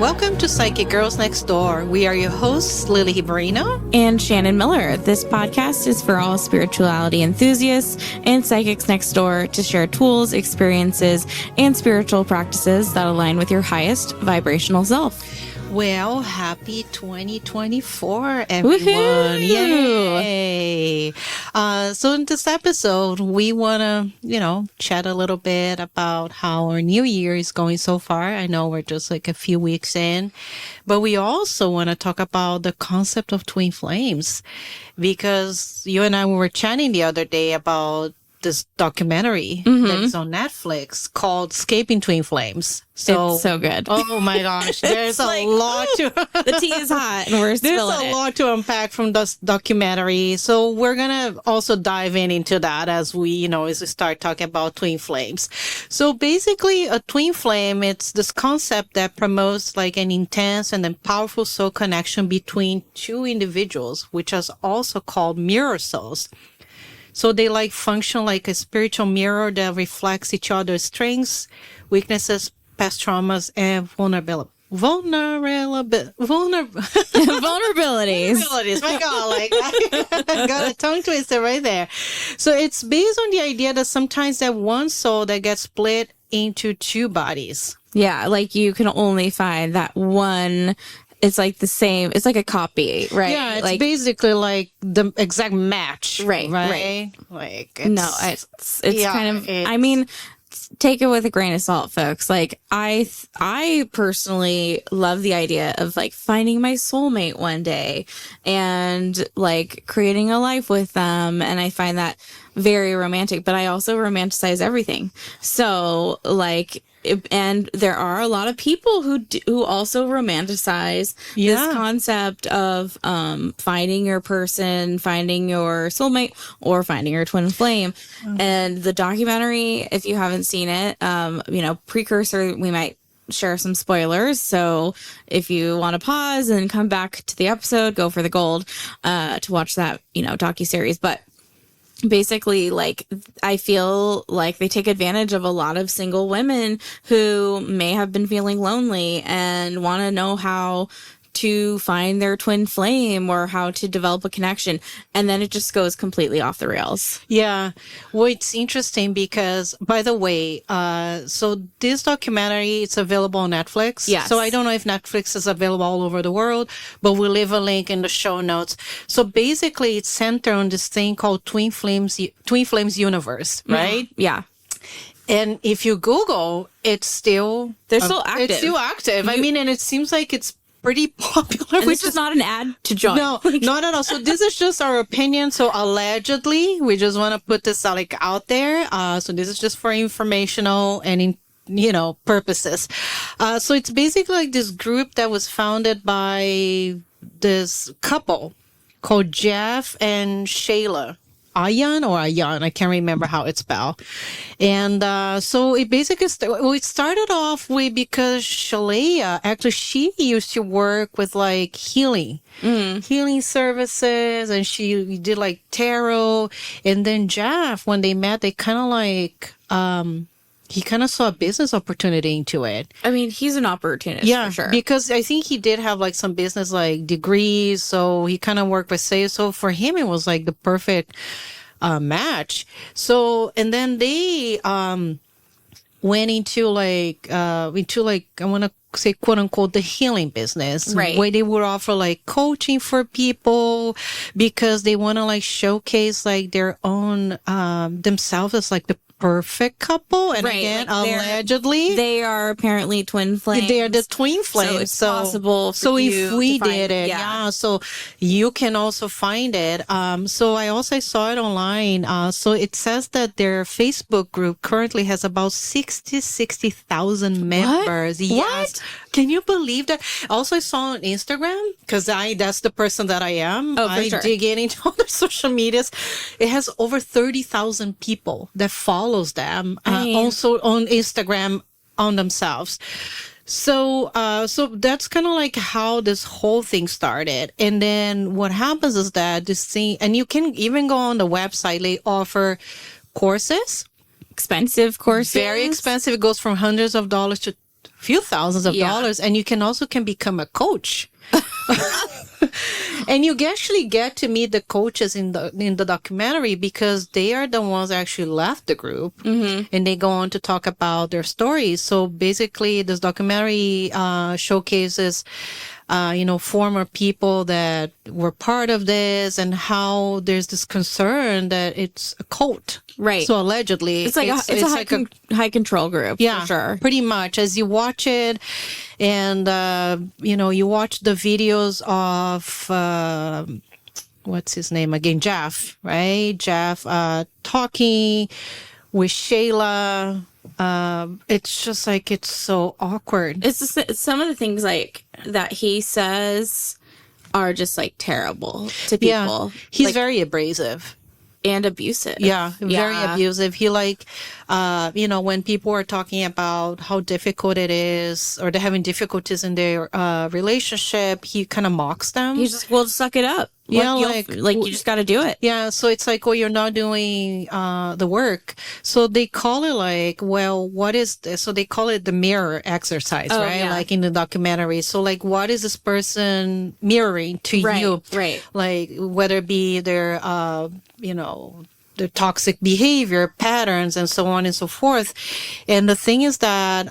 Welcome to Psychic Girls Next Door. We are your hosts, Lily Hiberino and Shannon Miller. This podcast is for all spirituality enthusiasts and psychics next door to share tools, experiences, and spiritual practices that align with your highest vibrational self. Well, happy 2024, everyone. Woohoo! Yay! So in this episode, we want to, chat a little bit about how our new year is going so far. I know we're just like a few weeks in, but we also want to talk about the concept of twin flames, because you and I were chatting the other day about this documentary that's on Netflix called Escaping Twin Flames. It's so good. Oh my gosh, there's a lot to the tea is hot and we're spilling it. There's a lot to unpack from this documentary. So we're gonna also dive into that as we start talking about twin flames. So basically, a twin flame, it's this concept that promotes like an intense and then powerful soul connection between two individuals, which is also called mirror souls. So they function like a spiritual mirror that reflects each other's strengths, weaknesses, past traumas, and vulnerabilities. My God, I got a tongue twister right there. So it's based on the idea that sometimes that one soul that gets split into two bodies. Yeah, like you can only find that one. It's like the same. It's like a copy, right? Yeah, it's basically like the exact match. Right. Like it's kind of. I mean, take it with a grain of salt, folks. Like I personally love the idea of like finding my soulmate one day and like creating a life with them, and I find that very romantic. But I also romanticize everything. So like. And there are a lot of people who also romanticize this concept of finding your person, finding your soulmate, or finding your twin flame. And the documentary, if you haven't seen it, precursor, we might share some spoilers. So if you want to pause and come back to the episode, go for the gold to watch that, docuseries. But basically, like, I feel like they take advantage of a lot of single women who may have been feeling lonely and want to know how to find their twin flame or how to develop a connection. And then it just goes completely off the rails. Yeah. Well, it's interesting because, by the way, so this documentary, it's available on Netflix. Yes. So I don't know if Netflix is available all over the world, but we'll leave a link in the show notes. So basically, it's centered on this thing called Twin Flames Universe, right? Yeah. And if you Google, they're still active. It's still active. And it sees like it's pretty popular. And this is not an ad to join. No, not at all. So this is just our opinion. So allegedly, we just want to put this out there. So this is just for informational and purposes. So it's basically like this group that was founded by this couple called Jeff and Shayla. Ayan, I can't remember how it's spelled. And so it basically it started off with because Shalaya, actually, she used to work with like healing services, and she did like tarot. And then Jeff, when they met, they kind of like he kind of saw a business opportunity into it. I mean, he's an opportunist, for sure. Because I think he did have like some business like degrees, so he kind of worked with sales. So for him, it was like the perfect match. So, and then they went into I want to say, quote unquote, the healing business, right? Where they would offer like coaching for people because they want to like showcase like their own themselves as like the perfect couple. And again, like allegedly they are apparently twin flames. They are the twin flames. So it's possible for you if we to find did it, so you can also find it. So I saw it online. So it says that their Facebook group currently has about 60,000 members. What? Yes. Can you believe that? Also, I saw on Instagram, because that's the person that I am. Oh, for sure. dig into all the social medias. It has over 30,000 people that follows them. Also on Instagram on themselves. So that's kind of like how this whole thing started. And then what happens is that this thing, and you can even go on the website, they offer courses. Expensive courses. Very expensive. It goes from hundreds of dollars to few thousands of dollars, and you can become a coach. And you actually get to meet the coaches in the documentary, because they are the ones that actually left the group, and they go on to talk about their stories. So basically, this documentary showcases former people that were part of this, and how there's this concern that it's a cult. Right. So allegedly, it's a high control group. Yeah, for sure. Pretty much. As you watch it, and you watch the videos of what's his name again, Jeff, right? Jeff talking with Shayla. It's just like, it's so awkward. It's some of the things like that he says are just like terrible to people. Yeah, he's very abrasive and abusive. Yeah, very abusive. He when people are talking about how difficult it is, or they're having difficulties in their relationship, he kind of mocks them. He's just, well, suck it up. Yeah, you just got to do it. Yeah, so it's like, you're not doing the work. So they call it like, well, what is this? So they call it the mirror exercise, right? Yeah. Like in the documentary. So like, what is this person mirroring to you? Right. Like, whether it be their, the toxic behavior patterns and so on and so forth. And the thing is that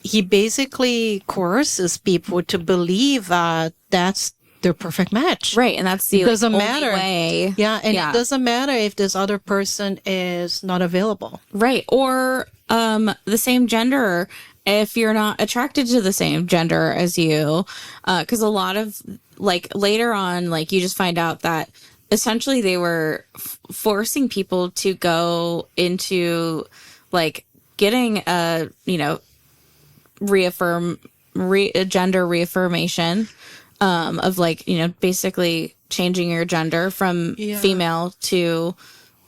he basically coerces people to believe that that's their perfect match. Right. And that's the doesn't only matter. way. Yeah. And it doesn't matter if this other person is not available. Right. Or the same gender, if you're not attracted to the same gender as you. Because a lot of, like, later on, like, you just find out that essentially they were forcing people to go into, like, getting a, gender reaffirmation, of, like, basically changing your gender from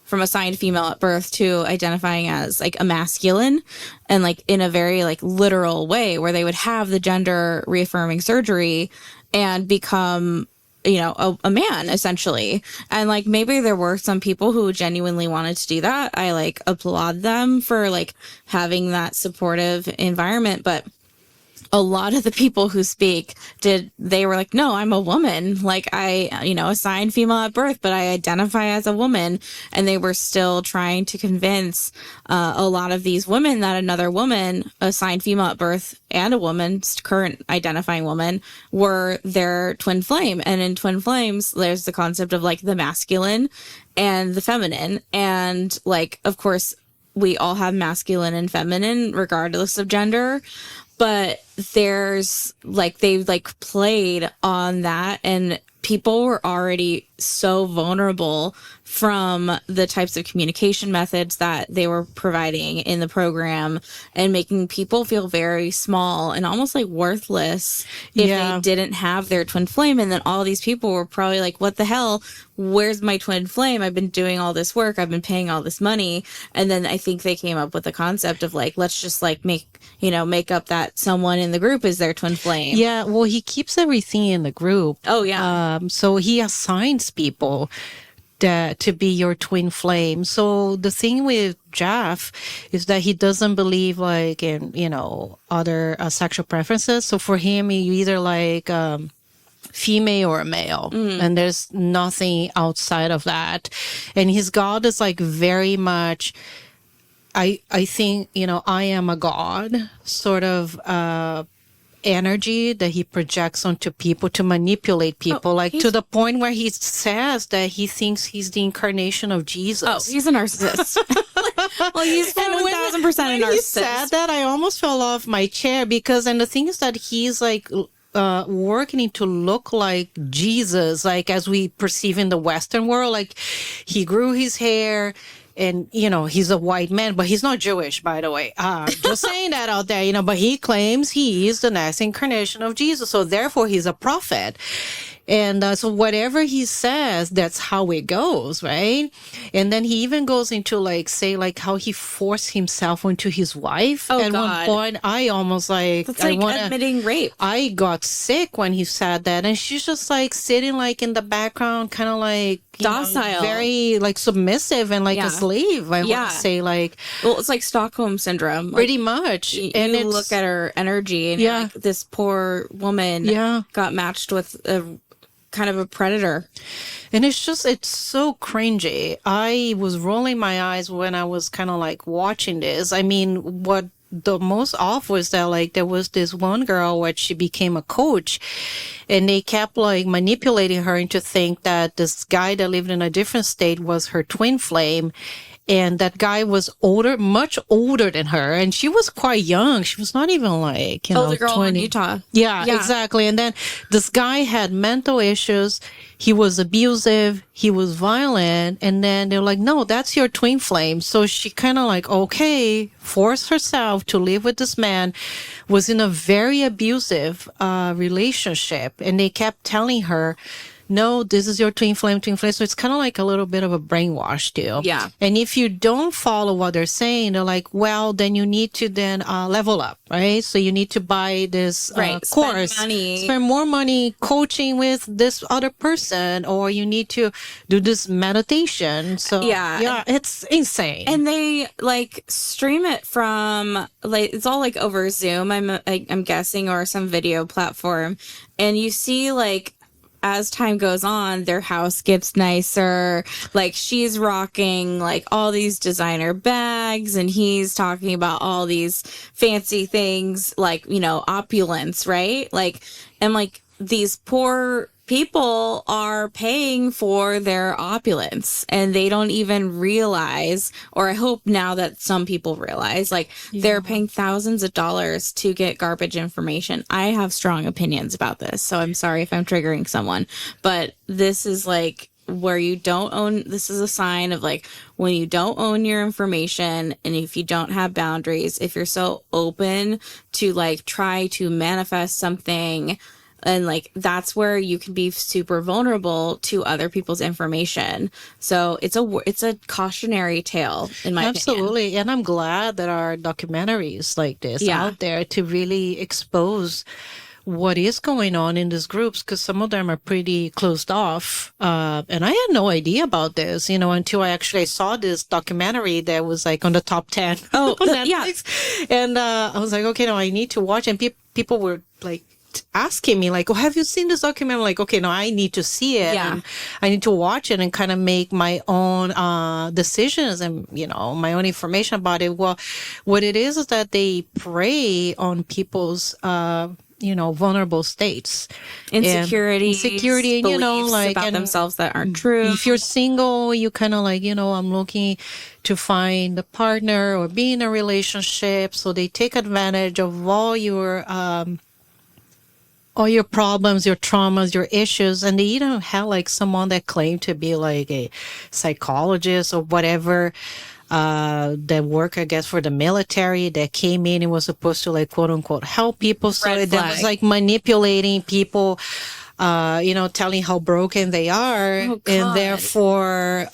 from assigned female at birth to identifying as, like, a masculine, and, like, in a very, like, literal way, where they would have the gender reaffirming surgery and become, a man, essentially. And, like, maybe there were some people who genuinely wanted to do that. I, like, applaud them for, like, having that supportive environment. But a lot of the people who speak they were like, no, I'm a woman. Like, I, assigned female at birth, but I identify as a woman. And they were still trying to convince a lot of these women that another woman, assigned female at birth, and a woman, current identifying woman, were their twin flame. And in twin flames, there's the concept of, like, the masculine and the feminine. And, like, of course, we all have masculine and feminine regardless of gender. But there's, like, they've, like, played on that, and people were already so vulnerable from the types of communication methods that they were providing in the program, and making people feel very small and almost like worthless if they didn't have their twin flame. And then all these people were probably like, what the hell? Where's my twin flame? I've been doing all this work. I've been paying all this money. And then I think they came up with the concept of, like, let's just, like, make up that someone in the group is their twin flame. Yeah. Well, he keeps everything in the group. Oh, yeah. So he assigns people to be your twin flame. So the thing with Jeff is that he doesn't believe, like, in, other sexual preferences. So for him, you either like female or a male, and there's nothing outside of that. And his God is, like, very much, I think, I am a god sort of energy that he projects onto people to manipulate people, to the point where he says that he thinks he's the incarnation of Jesus. Oh, he's a narcissist. Well, he's 1,000% a narcissist. When he said that, I almost fell off my chair, and the thing is that he's, like, working to look like Jesus, like, as we perceive in the Western world. Like, he grew his hair. And, he's a white man, but he's not Jewish, by the way. Just saying that out there, but he claims he is the next incarnation of Jesus. So therefore, he's a prophet. And so whatever he says, that's how it goes, right? And then he even goes into like, say, like how he forced himself onto his wife. Oh, At God. one point, I almost like, That's like admitting rape. I got sick when he said that. And she's just like sitting like in the background, kind of like, docile, very like submissive and like a slave. I want to say, like, well, it's like Stockholm syndrome, pretty much. And you look at her energy, and you're like, this poor woman got matched with a kind of a predator. And it's so cringy. I was rolling my eyes when I was kind of like watching this. I mean, what the most awful is that like there was this one girl where she became a coach, and they kept like manipulating her into think that this guy that lived in a different state was her twin flame. And that guy was much older than her. And she was quite young. She was not even like, the girl 20. in Utah. Yeah, exactly. And then this guy had mental issues. He was abusive. He was violent. And then they're like, no, that's your twin flame. So she kind of like, okay, forced herself to live with this man, was in a very abusive relationship. And they kept telling her, no, this is your twin flame. So it's kind of like a little bit of a brainwash too. Yeah. And if you don't follow what they're saying, they're like, well, then you need to then level up, right? So you need to buy this course, spend more money coaching with this other person, or you need to do this meditation. So yeah, it's insane. And they like stream it from like, it's all like over Zoom, I'm guessing, or some video platform. And you see like, as time goes on, their house gets nicer. Like, she's rocking like all these designer bags, and he's talking about all these fancy things, like, opulence, right? Like, and like these poor people are paying for their opulence, and they don't even realize, or I hope now that some people realize, like, they're paying thousands of dollars to get garbage information. I have strong opinions about this, so I'm sorry if I'm triggering someone, but this is like where you don't own, this is a sign of like when you don't own your information, and if you don't have boundaries, if you're so open to like try to manifest something. And like, that's where you can be super vulnerable to other people's information. So it's a cautionary tale in my opinion. Absolutely. And I'm glad that our documentaries like this out there to really expose what is going on in these groups, because some of them are pretty closed off. And I had no idea about this, until I actually saw this documentary that was like on the top 10 on Netflix. And I was like, okay, no, I need to watch. And people were like, asking me like, oh, have you seen this documentary? I'm like, okay, no, I need to see it. And I need to watch it and kind of make my own decisions and, my own information about it. Well, what it is that they prey on people's, vulnerable states. Insecurity, and, like about themselves that aren't true. If you're single, you kind of like, I'm looking to find a partner or be in a relationship. So they take advantage of all your problems, your traumas, your issues, and they even have like someone that claimed to be like a psychologist or whatever, that work, I guess, for the military, that came in and was supposed to like quote unquote help people. So that was like manipulating people, telling how broken they are, and therefore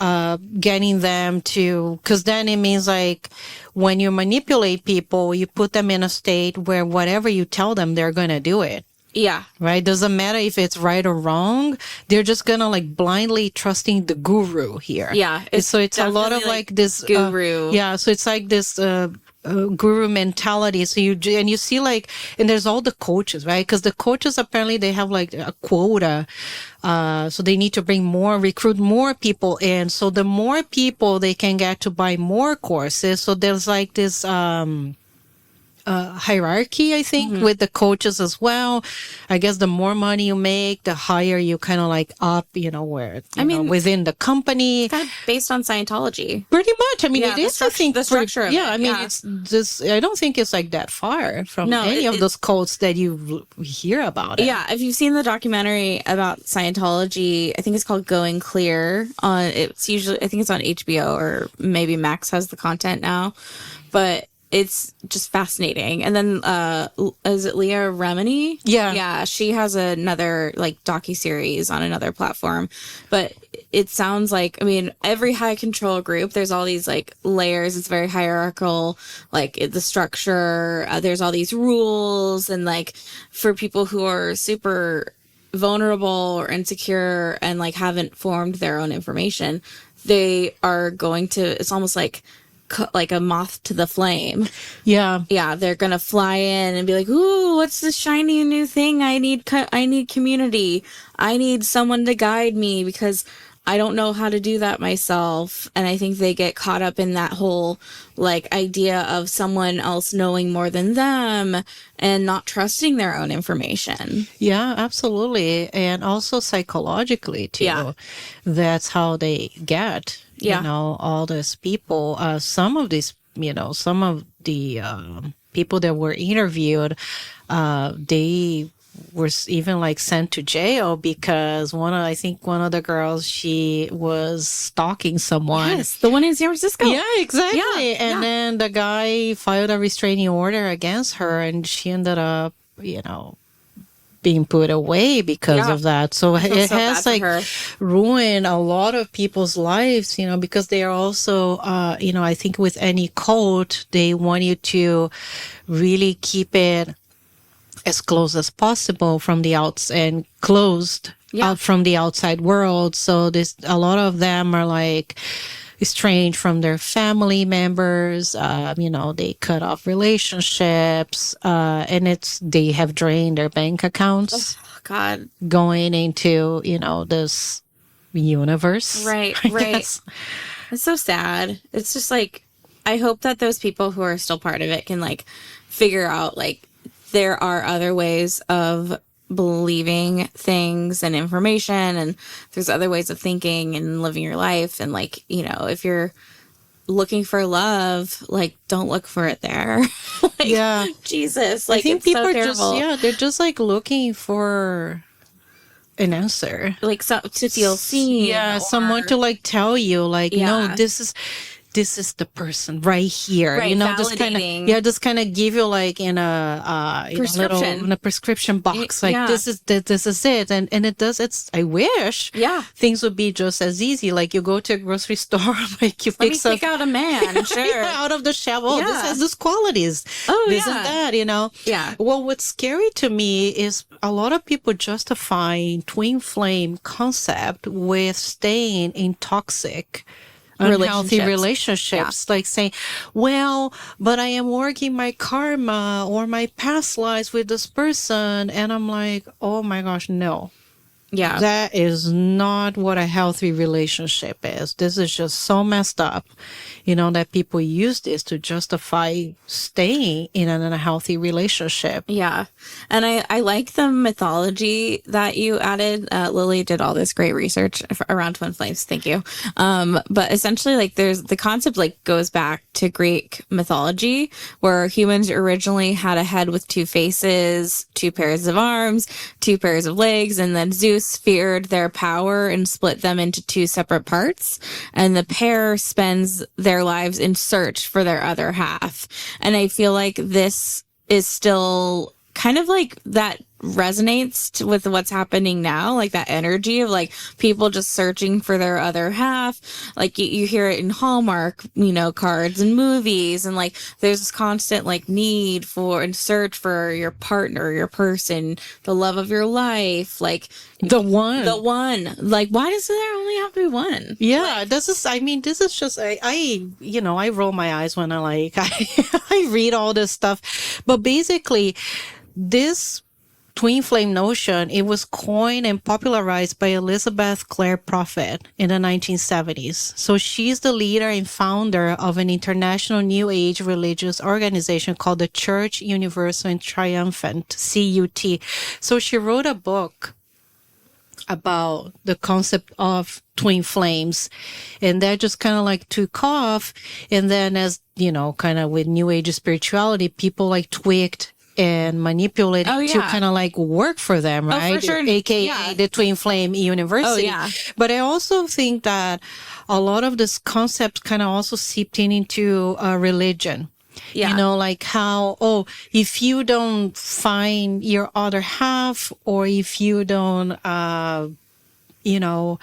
getting them to, because then it means like when you manipulate people, you put them in a state where whatever you tell them, they're going to do it. Yeah. Right. Doesn't matter if it's right or wrong. They're just gonna like blindly trusting the guru here. Yeah. So it's a lot of like this guru. So it's like this guru mentality. So you see like, and there's all the coaches, right? Because the coaches apparently they have like a quota. So they need to recruit more people in. So the more people they can get to buy more courses. So there's like this hierarchy, I think, with the coaches as well. I guess the more money you make, the higher you kind of like up, where, within the company. Kind of based on Scientology. Pretty much. I mean, it is, I think, the structure of it. It's just, I don't think it's like that far from any of those cults that you hear about it. Yeah. If you've seen the documentary about Scientology, I think it's called Going Clear. I think it's on HBO, or maybe Max has the content now. But it's just fascinating. And then is it Leah Remini? Yeah, she has another like docuseries on another platform. But it sounds like, I mean, every high control group, there's all these like layers. It's very hierarchical, like the structure. There's all these rules, and like for people who are super vulnerable or insecure and like haven't formed their own information, they are going to, it's almost like a moth to the flame. Yeah. They're gonna fly in and be like, ooh, what's this shiny new thing? I need community. I need someone to guide me because I don't know how to do that myself. And I think they get caught up in that whole like idea of someone else knowing more than them and not trusting their own information. Yeah, absolutely. And also psychologically too. Yeah. That's how they get, you know, all these people. Some of these, you know, some of the people that were interviewed, they were even like sent to jail because I think one of the girls, she was stalking someone. Yes, the one in San Francisco. Yeah, exactly. And then the guy filed a restraining order against her, and she ended up, you know, being put away because of that. So it has like ruined a lot of people's lives, you know, because they are also, you know, I think with any cult, they want you to really keep it as close as possible from the outside and closed out from the outside world. So a lot of them are like estranged from their family members. You know, they cut off relationships, and they have drained their bank accounts. Oh, God, going into, you know, this universe. Right. It's so sad. It's just like, I hope that those people who are still part of it can like figure out like there are other ways of believing things and information, and there's other ways of thinking and living your life. And like, you know, if you're looking for love, like don't look for it there. Like, Jesus, like I think people are just they're just like looking for an answer, like to feel seen, someone to like tell you like, no, this is the person right here, you know, just kind of give you like in a prescription box, like this is it, and it does. I wish things would be just as easy. Like you go to a grocery store, like you pick out a man, out of the shelf. Oh, this has these qualities. Oh, this is that, you know. Yeah. Well, what's scary to me is a lot of people justify twin flame concept with staying in toxic, unhealthy relationships, like saying, well, but I am working my karma or my past lives with this person. And I'm like, oh my gosh, no. Yeah. That is not what a healthy relationship is. This is just so messed up, you know, that people use this to justify staying in an unhealthy relationship. Yeah. And I like the mythology that you added. Lily did all this great research around twin flames. Thank you. But essentially, like, there's the concept like goes back to Greek mythology, where humans originally had a head with two faces, two pairs of arms, two pairs of legs, and then Zeus feared their power and split them into two separate parts. And the pair spends their lives in search for their other half. And I feel like this is still kind of like that resonates with what's happening now, like that energy of like people just searching for their other half. Like you hear it in Hallmark, you know, cards and movies, and like there's this constant like need for and search for your partner, your person, the love of your life, like the one. Like, why does there only have to be one? Yeah, like, this is just I you know, I roll my eyes when I read all this stuff, but basically this twin flame notion, it was coined and popularized by Elizabeth Clare Prophet in the 1970s. So she's the leader and founder of an international New Age religious organization called the Church Universal and Triumphant, CUT. So she wrote a book about the concept of twin flames, and that just kind of like took off. And then, as you know, kind of with New Age spirituality, people like tweaked and manipulate to kind of like work for them, right? For sure. AKA the Twin Flame University. But I also think that a lot of this concept kind of also seeped into religion. Yeah. You know, like how, oh, if you don't find your other half, or if you don't, you know,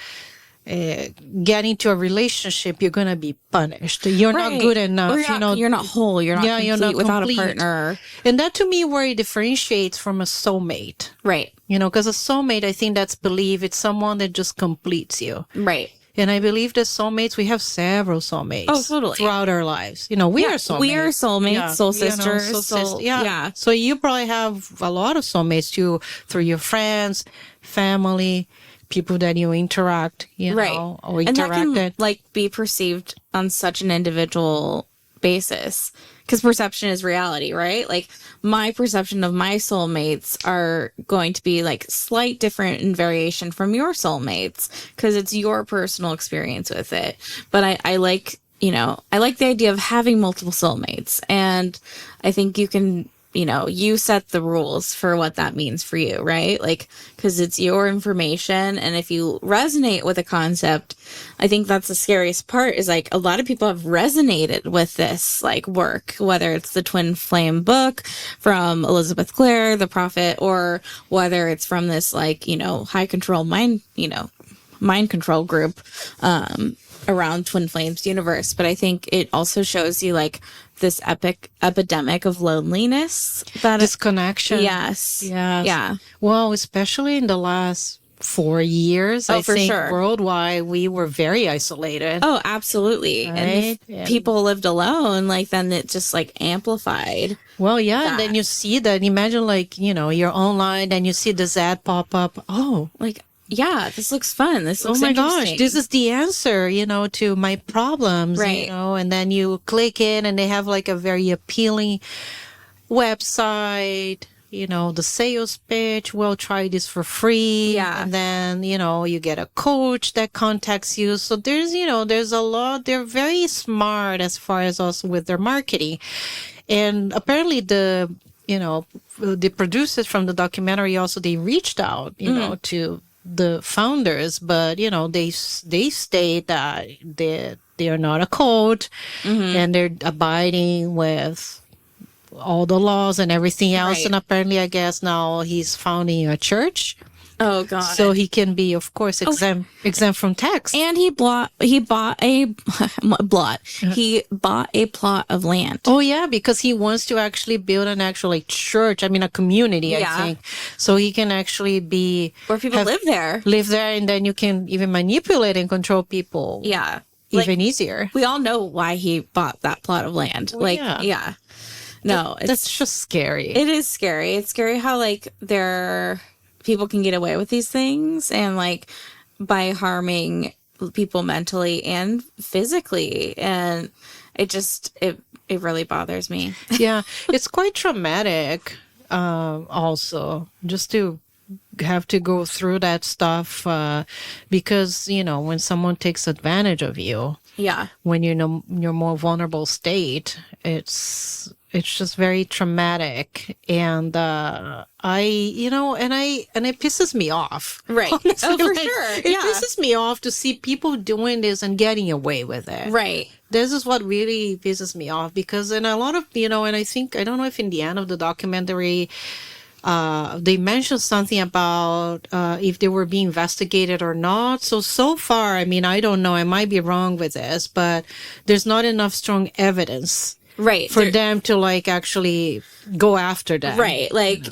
get into a relationship, you're going to be punished. You're not good enough. Or you're not whole. You're not complete you're not without complete. a partner. And that to me where it differentiates from a soulmate. Right. You know, because a soulmate, I think that's belief. It's someone that just completes you. Right. And I believe that soulmates, we have several soulmates. Oh, totally. Throughout our lives. You know, we are soulmates. We are soulmates, Yeah. soul You know, sisters. Yeah. So you probably have a lot of soulmates too, through your friends, family, people that you interact, you know, or and that interacted. can like be perceived on such an individual basis, because perception is reality, right? Like my perception of my soulmates are going to be like slight different in variation from your soulmates, because it's your personal experience with it. But I like, you know, I like the idea of having multiple soulmates, and I think you can, you know, you set the rules for what that means for you, right? Like, because it's your information. And if you resonate with a concept, I think that's the scariest part, is like a lot of people have resonated with this like work, whether it's the Twin Flame book from Elizabeth Clare, the Prophet, or whether it's from this like, you know, high control mind, you know, mind control group around Twin Flames universe. But I think it also shows you like this epidemic of loneliness, that disconnection. Yes. Yeah. Well, especially in the last 4 years, I think worldwide we were very isolated. Oh, absolutely. Right? And if people lived alone, like then it just like amplified. Well, yeah, and then you see that. Imagine like, you know, you're online and you see this ad pop up. Oh, like, yeah, this looks fun. This looks gosh, this is the answer, you know, to my problems, right? You know, and then you click in and they have like a very appealing website, you know, the sales pitch. Well, try this for free. Yeah. And then, you know, you get a coach that contacts you. So there's, you know, there's a lot. They're very smart as far as also with their marketing. And apparently the, you know, the producers from the documentary also, they reached out, you know, to the founders, but you know, they state that they are not a cult, and they're abiding with all the laws and everything else. Right. And apparently, I guess now he's founding a church. Oh God! So he can be, of course, exempt from tax. And he bought a plot of land. Oh yeah, because he wants to actually build an actual like, church. I mean, a community. I think so he can actually be where people live there, and then you can even manipulate and control people. Yeah, even easier. We all know why he bought that plot of land. Well, yeah. No, that's just scary. It is scary. It's scary how like people can get away with these things, and like by harming people mentally and physically, and it really bothers me. Yeah, it's quite traumatic also just to have to go through that stuff because you know, when someone takes advantage of you, when you're in your more vulnerable state, it's just very traumatic. And it pisses me off. Right. Honestly, oh, for sure. It pisses me off to see people doing this and getting away with it. Right. This is what really pisses me off, because in a lot of, you know, and I don't know if in the end of the documentary, they mentioned something about if they were being investigated or not. So far, I mean, I don't know. I might be wrong with this, but there's not enough strong evidence. Right. For them to like actually go after them. Right. Like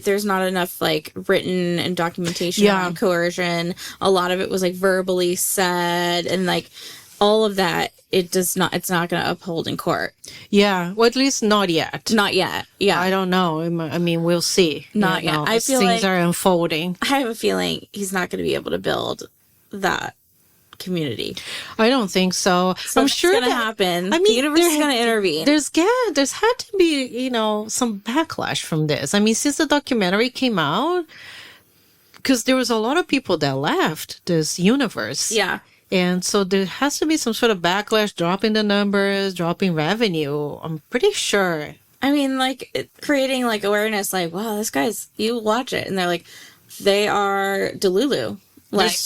there's not enough like written and documentation on coercion. A lot of it was like verbally said, and like all of that, it's not going to uphold in court. Yeah. Well, at least not yet. Not yet. Yeah. I don't know. I mean, we'll see. Not yet. I feel things are unfolding. I have a feeling he's not going to be able to build that community. I don't think so. I'm sure it's going to happen. I mean, the universe is going to intervene. There's had to be, you know, some backlash from this. I mean, since the documentary came out, because there was a lot of people that left this universe. Yeah. And so there has to be some sort of backlash, dropping the numbers, dropping revenue. I'm pretty sure. I mean, like creating like awareness, like, wow, you watch it. And they're like, they are Delulu. Like,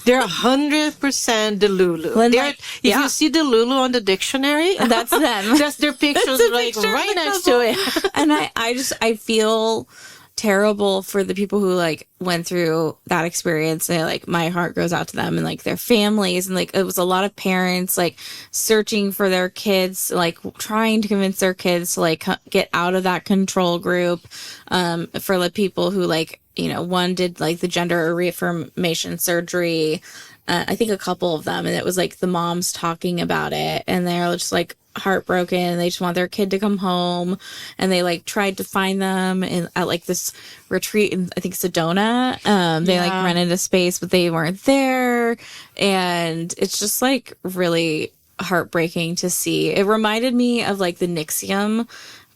they're 100% Delulu. If you see Delulu on the dictionary, that's them. That's their pictures, like right next to it. And I feel terrible for the people who like went through that experience, and like my heart goes out to them and like their families, and like it was a lot of parents like searching for their kids, like trying to convince their kids to like get out of that control group, for the people who like, you know, one did like the gender reaffirmation surgery, I think a couple of them, and it was like the moms talking about it, and they're just like heartbroken. They just want their kid to come home, and they like tried to find them at like this retreat in, I think, Sedona. They like rented a space, but they weren't there, and it's just like really heartbreaking to see. It reminded me of like the Nixium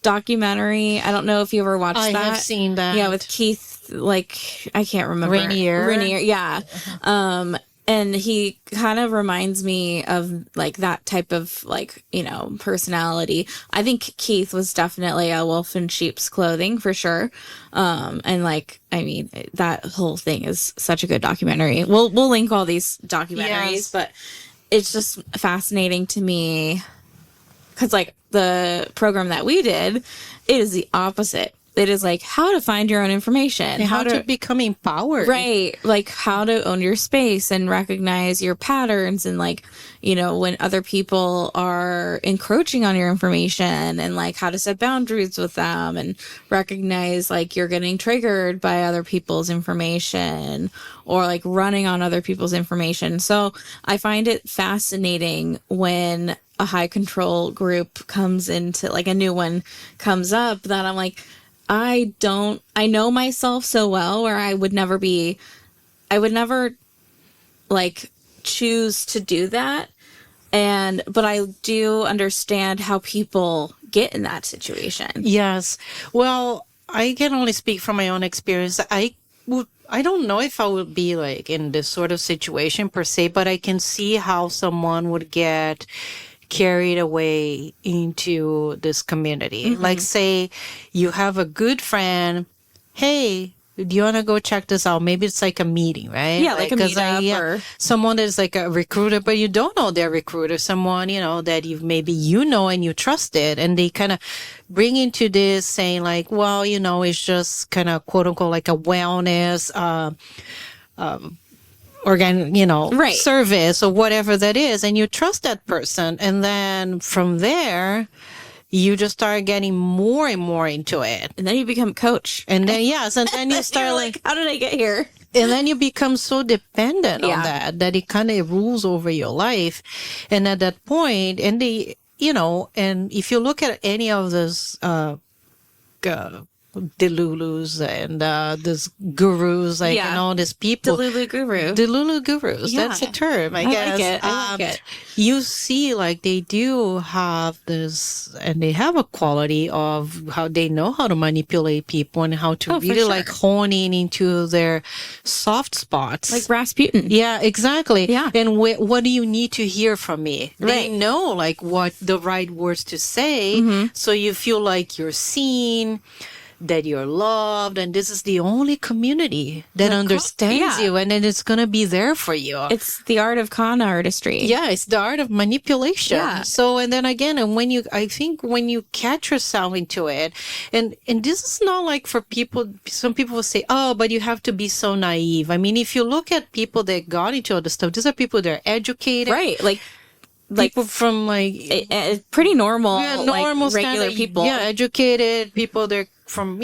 documentary. I don't know if you ever watched that. I have seen that. Yeah, with Keith, like I can't remember. Rainier, yeah. And he kind of reminds me of like that type of like, you know, personality. I think Keith was definitely a wolf in sheep's clothing for sure. And like, I mean, that whole thing is such a good documentary. We'll link all these documentaries, but it's just fascinating to me because like the program that we did, it is the opposite. It is like how to find your own information, and how to become empowered, right? Like how to own your space and recognize your patterns, and like, you know, when other people are encroaching on your information, and like how to set boundaries with them, and recognize like you're getting triggered by other people's information or like running on other people's information. So I find it fascinating when a high control group comes into, like a new one comes up, that I'm like, I know myself so well where I would never like choose to do that. But I do understand how people get in that situation. Yes. Well, I can only speak from my own experience. I don't know if I would be like in this sort of situation per se, but I can see how someone would get carried away into this community. Mm-hmm. Like say you have a good friend, hey, do you want to go check this out? Maybe it's like a meeting, right? Yeah, like a meetup, or someone that's like a recruiter, but you don't know they're a recruiter. Someone, you know, that maybe you know and you trusted, and they kind of bring into this saying like, well, you know, it's just kind of quote unquote like a wellness, right, service or whatever that is, and you trust that person, and then from there you just start getting more and more into it, and then you become a coach, and then and then you start like, how did I get here? And then you become so dependent on that it kind of rules over your life. And at that point, and and if you look at any of those Delulus and these gurus, like, and all these people. Delulu gurus. Yeah. That's a term, I guess. I like it. You see, like, they do have this, and they have a quality of how they know how to manipulate people and how to really, like, hone in into their soft spots. Like Rasputin. Yeah, exactly. Yeah. And what do you need to hear from me? Right. They know, like, what the right words to say, so you feel like you're seen, that you're loved, and this is the only community that understands you, and then it's gonna be there for you. It's the art of con artistry. Yeah, it's the art of manipulation. Yeah. So, and then again, and I think when you catch yourself into it, and this is not like for people, some people will say, oh, but you have to be so naive. I mean, if you look at people that got into all this stuff, these are people that are educated. Right, like people from like pretty normal, normal like, regular people. Yeah, educated people. They're from,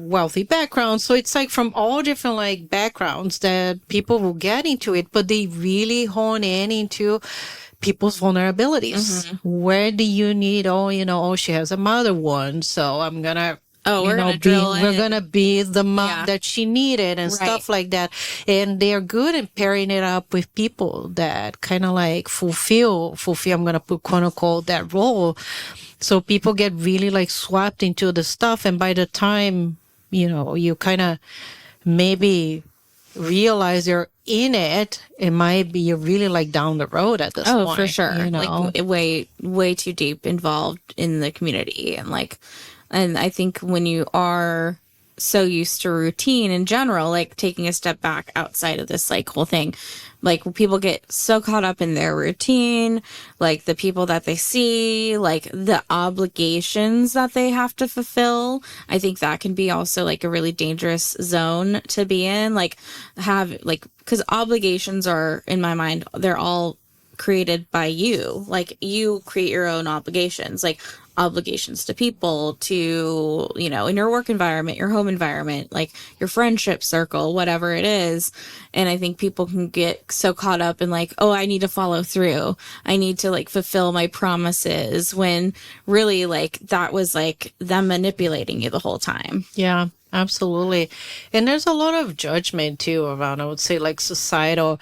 wealthy backgrounds. So it's like from all different like backgrounds that people will get into it, but they really hone in into people's vulnerabilities. Where do you need, she has a mother wound, so I'm gonna we're gonna be the mom that she needed, and stuff like that. And they're good at pairing it up with people that kind of like fulfill, I'm gonna put quote unquote that role. So people get really like swapped into the stuff, and by the time you kind of maybe realize you're in it, it might be you're really like down the road at this point. Oh, for sure. Like way too deep involved in the community, and I think when you are so used to routine in general, like taking a step back outside of this like whole thing. Like people get so caught up in their routine, like the people that they see, like the obligations that they have to fulfill. I think that can be also like a really dangerous zone to be in. Like because obligations are, in my mind, they're all created by you. Like you create your own obligations, like obligations to people, to, you know, in your work environment, your home environment, like your friendship circle, whatever it is. And I think people can get so caught up in like, oh, I need to follow through, I need to like fulfill my promises, when really like that was like them manipulating you the whole time. Yeah, absolutely. And there's a lot of judgment too around, I would say, like societal,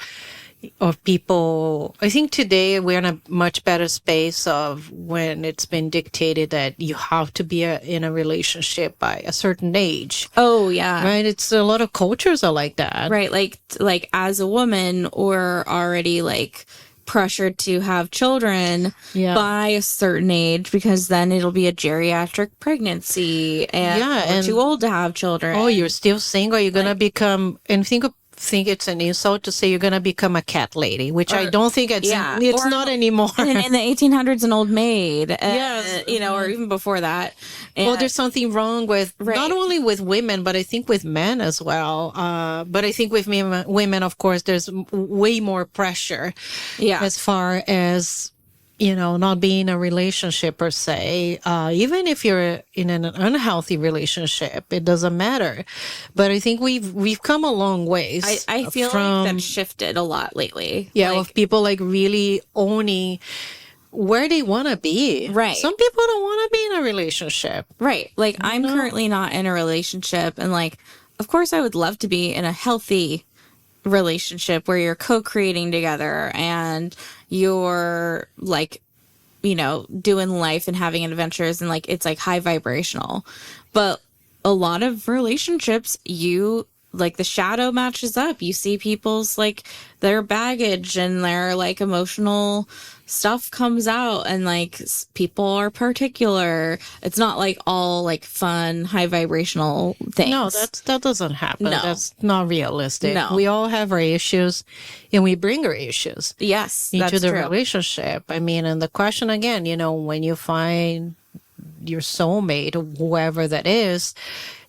of people. I think today we're in a much better space of when it's been dictated that you have to be in a relationship by a certain age. Oh yeah. Right. It's a lot of cultures are like that. Right. Like as a woman, or already like pressured to have children by a certain age, because then it'll be a geriatric pregnancy and too old to have children. Oh, you're still single. You're going to become, and think it's an insult to say you're going to become a cat lady, which I don't think it's not anymore. In the 1800s, an old maid, you know, or even before that. And well, there's something wrong with not only with women, but I think with men as well. But I think with women, of course, there's way more pressure as far as, you know, not being in a relationship per se. Even if you're in an unhealthy relationship, it doesn't matter. But I think we've come a long ways. I feel like that's shifted a lot lately. Yeah, like, with people like really owning where they want to be. Right. Some people don't want to be in a relationship. Right. Like I'm currently not in a relationship, and like, of course I would love to be in a healthy relationship where you're co-creating together and you're like, you know, doing life and having adventures, and like it's like high vibrational. But a lot of relationships, you like the shadow matches up. You see people's like their baggage and their like emotional stuff comes out, and like people are particular. It's not like all like fun, high vibrational things. No, that doesn't happen. No. That's not realistic. No. We all have our issues, and we bring our issues into the true. relationship. I mean, and the question again, you know, when you find your soulmate or whoever that is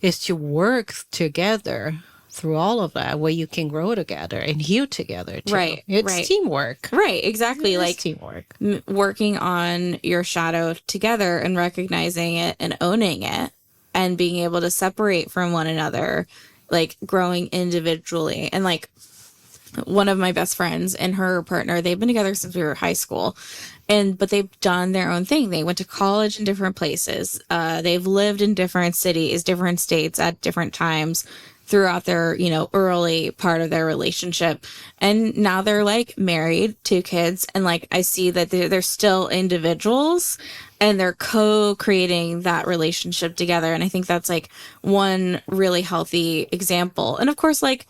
to work together through all of that, where you can grow together and heal together too. Right. It's teamwork. Right, exactly. Like teamwork. Working on your shadow together and recognizing it and owning it and being able to separate from one another, like growing individually. And like one of my best friends and her partner, they've been together since we were high school, but they've done their own thing. They went to college in different places. They've lived in different cities, different states at different times throughout their, you know, early part of their relationship. And now they're like married, 2 kids. And like, I see that they're still individuals and they're co-creating that relationship together. And I think that's like one really healthy example. And of course, like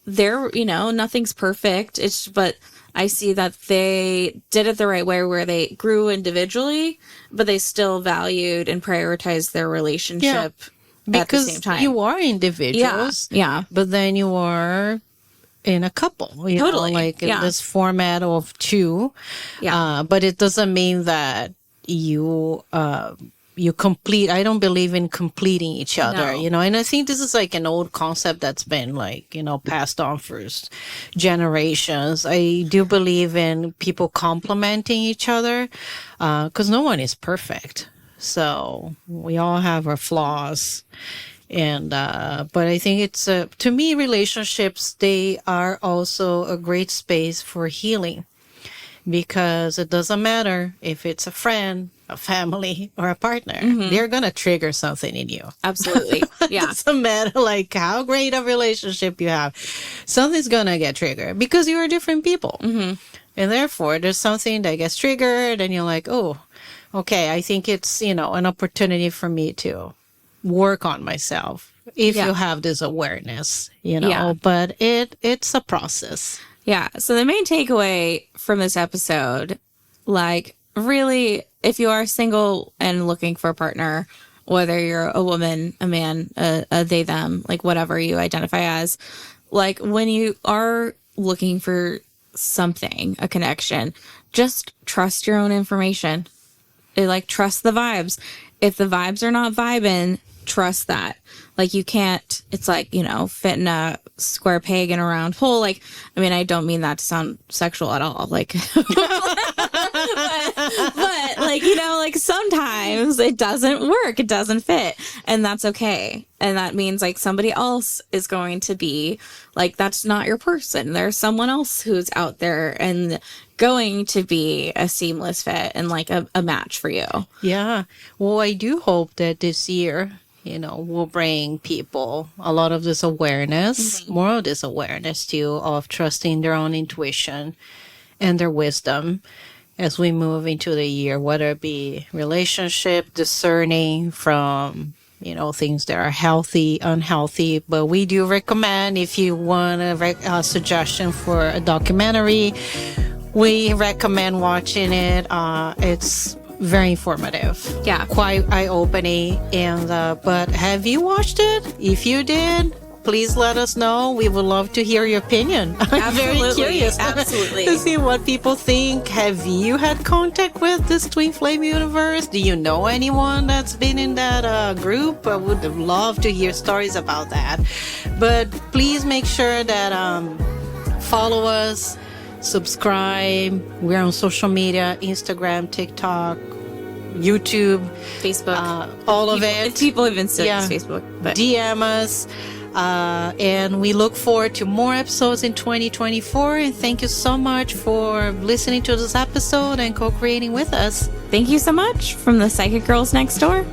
they're, you know, nothing's perfect. But I see that they did it the right way, where they grew individually, but they still valued and prioritized their relationship. Yeah. Because at the same time. You are individuals, but then you are in a couple, you know, like in this format of 2. But it doesn't mean that you complete. I don't believe in completing each other, you know. And I think this is like an old concept that's been like, you know, passed on for generations. I do believe in people complementing each other, because no one is perfect. So we all have our flaws. And, but I think it's, to me, relationships, they are also a great space for healing, because it doesn't matter if it's a friend, a family, or a partner. Mm-hmm. They're going to trigger something in you. Absolutely. Yeah. It doesn't matter like how great a relationship you have. Something's going to get triggered because you are different people. Mm-hmm. And therefore, there's something that gets triggered and you're like, oh, okay, I think it's, you know, an opportunity for me to work on myself if you have this awareness, you know, but it's a process. Yeah. So the main takeaway from this episode, like really, if you are single and looking for a partner, whether you're a woman, a man, a they, them, like whatever you identify as, like when you are looking for something, a connection, just trust your own information. Trust the vibes. If the vibes are not vibing, trust that. Like, you can't, it's like, fitting a square peg in a round hole. Like, I mean, I don't mean that to sound sexual at all. Like, but like sometimes it doesn't work. It doesn't fit. And that's okay. And that means like somebody else is going to be like, that's not your person. There's someone else who's out there and going to be a seamless fit and like a match for you. Yeah. Well, I do hope that this year, will bring people a lot of this awareness, more of this awareness too, of trusting their own intuition and their wisdom as we move into the year, whether it be relationship, discerning from, things that are healthy, unhealthy. But we do recommend, if you want a suggestion for a documentary, we recommend watching it. It's very informative. Yeah. Quite eye-opening. And but have you watched it? If you did, please let us know. We would love to hear your opinion. I'm very curious Absolutely. to see what people think. Have you had contact with this Twin Flame universe? Do you know anyone that's been in that group? I would love to hear stories about that. But please make sure that follow us, subscribe. We're on social media, Instagram, TikTok, YouTube, Facebook, all of it. People even still use Facebook. But DM us. And we look forward to more episodes in 2024. And thank you so much for listening to this episode and co-creating with us. Thank you so much from the Psychic Girls Next Door.